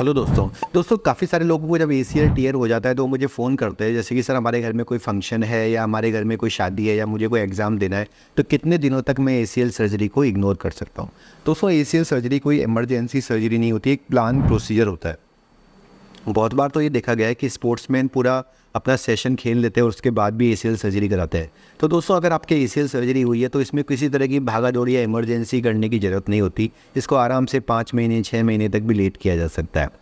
Hello दोस्तों काफ़ी सारे लोगों को जब एसीएल टीयर हो जाता है तो वो मुझे फ़ोन करते हैं, जैसे कि सर हमारे घर में कोई फंक्शन है या हमारे घर में कोई शादी है या मुझे कोई एग्ज़ाम देना है, तो कितने दिनों तक मैं एसीएल सर्जरी को इग्नोर कर सकता हूँ। दोस्तों एसीएल सर्जरी कोई इमरजेंसी सर्जरी नहीं होती, एक प्लान प्रोसीजर होता है। बहुत बार तो ये देखा गया है कि स्पोर्ट्समैन पूरा अपना सेशन खेल लेते हैं और उसके बाद भी एसीएल सर्जरी कराते हैं। तो दोस्तों अगर आपके एसीएल सर्जरी हुई है तो इसमें किसी तरह की भागा दौड़ी या इमरजेंसी करने की ज़रूरत नहीं होती। इसको आराम से 5 महीने 6 महीने तक भी लेट किया जा सकता है।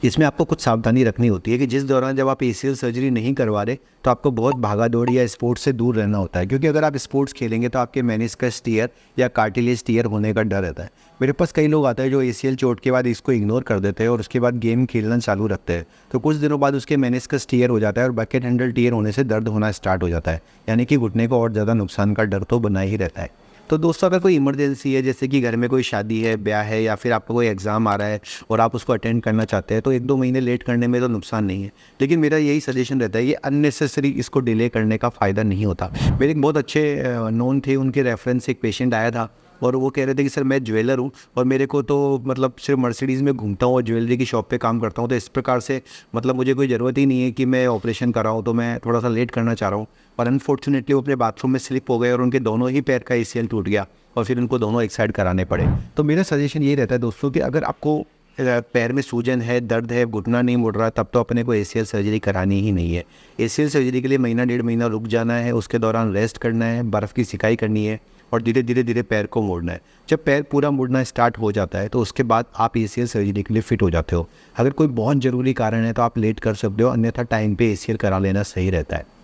इसमें आपको कुछ सावधानी रखनी होती है कि जिस दौरान जब आप एसीएल सर्जरी नहीं करवा रहे तो आपको बहुत भागा दौड़ी या स्पोर्ट्स से दूर रहना होता है, क्योंकि अगर आप स्पोर्ट्स खेलेंगे तो आपके मेनिस्कस टियर या कार्टिलेज टियर होने का डर रहता है। मेरे पास कई लोग आते हैं जो एसीएल चोट के बाद इसको इग्नोर कर देते हैं और उसके बाद गेम खेलना चालू रखते हैं, तो कुछ दिनों बाद उसके मेनिस्कस टियर हो जाता है और बकेट हैंडल टियर होने से दर्द होना स्टार्ट हो जाता है, यानी कि घुटने को और ज़्यादा नुकसान का डर तो बना ही रहता है। तो दोस्तों अगर कोई इमरजेंसी है, जैसे कि घर में कोई शादी है, ब्याह है या फिर आपका कोई एग्ज़ाम आ रहा है और आप उसको अटेंड करना चाहते हैं, तो 1-2 महीने लेट करने में तो नुकसान नहीं है। लेकिन मेरा यही सजेशन रहता है, ये अननेसेसरी इसको डिले करने का फ़ायदा नहीं होता। मेरे एक बहुत अच्छे नोन थे, उनके रेफरेंस से एक पेशेंट आया था और वो कह रहे थे कि सर मैं ज्वेलर हूँ और मेरे को तो मतलब सिर्फ मर्सिडीज़ में घूमता हूँ और ज्वेलरी की शॉप पे काम करता हूँ, तो इस प्रकार से मतलब मुझे कोई ज़रूरत ही नहीं है कि मैं ऑपरेशन कराऊँ, तो मैं थोड़ा सा लेट करना चाह रहा हूँ। और अनफॉर्चुनेटली वो अपने बाथरूम में स्लिप हो गए और उनके दोनों ही पैर का एसीएल टूट गया और फिर उनको दोनों एक साइड कराने पड़े। तो मेरा सजेशन यही रहता है दोस्तों कि अगर आपको पैर में सूजन है, दर्द है, घुटना नहीं मुड़ रहा, तब तो अपने को एसीएल सर्जरी करानी ही नहीं है। एसीएल सर्जरी के लिए महीना 1.5 महीना रुक जाना है, उसके दौरान रेस्ट करना है, बर्फ़ की सिकाई करनी है और धीरे धीरे पैर को मोड़ना है। जब पैर पूरा मुड़ना स्टार्ट हो जाता है तो उसके बाद आप एसीएल सर्जरी के लिए फ़िट हो जाते हो। अगर कोई बहुत ज़रूरी कारण है तो आप लेट कर सकते हो, अन्यथा टाइम पे एसीएल करा लेना सही रहता है।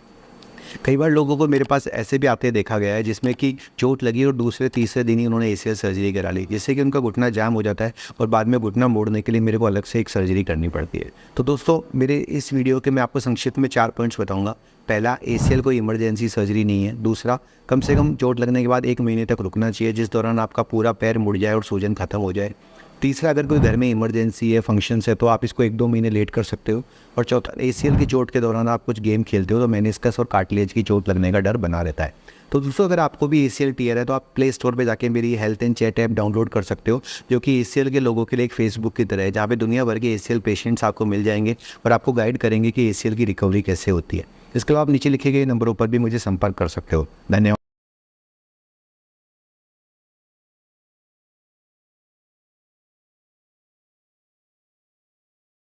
कई बार लोगों को मेरे पास ऐसे भी आते देखा गया है जिसमें कि चोट लगी और दूसरे तीसरे दिन ही उन्होंने एसीएल सर्जरी करा ली, जिससे कि उनका घुटना जाम हो जाता है और बाद में घुटना मोड़ने के लिए मेरे को अलग से एक सर्जरी करनी पड़ती है। तो दोस्तों मेरे इस वीडियो के मैं आपको संक्षिप्त में 4 पॉइंट्स बताऊंगा। पहला, एसीएल कोई इमरजेंसी सर्जरी नहीं है। दूसरा, कम से कम चोट लगने के बाद 1 महीने तक रुकना चाहिए, जिस दौरान आपका पूरा पैर मुड़ जाए और सूजन खत्म हो जाए। तीसरा, अगर कोई घर में इमरजेंसी है, फंक्शंस है, तो आप इसको 1-2 महीने लेट कर सकते हो। और चौथा, एसीएल की चोट के दौरान आप कुछ गेम खेलते हो तो मेनिस्कस और कार्टिलेज की चोट लगने का डर बना रहता है। तो दोस्तों अगर आपको भी एसीएल टियर है तो आप प्ले स्टोर पे जाके मेरी health and chat app download कर सकते हो, जो कि एसीएल के लोगों के लिए एक फेसबुक की तरह है, जहाँ पे दुनिया भर के एसीएल पेशेंट्स आपको मिल जाएंगे और आपको गाइड करेंगे कि एसीएल की रिकवरी कैसे होती है। इसके अलावा आप नीचे लिखे गए नंबरों पर भी मुझे संपर्क कर सकते हो। धन्यवाद।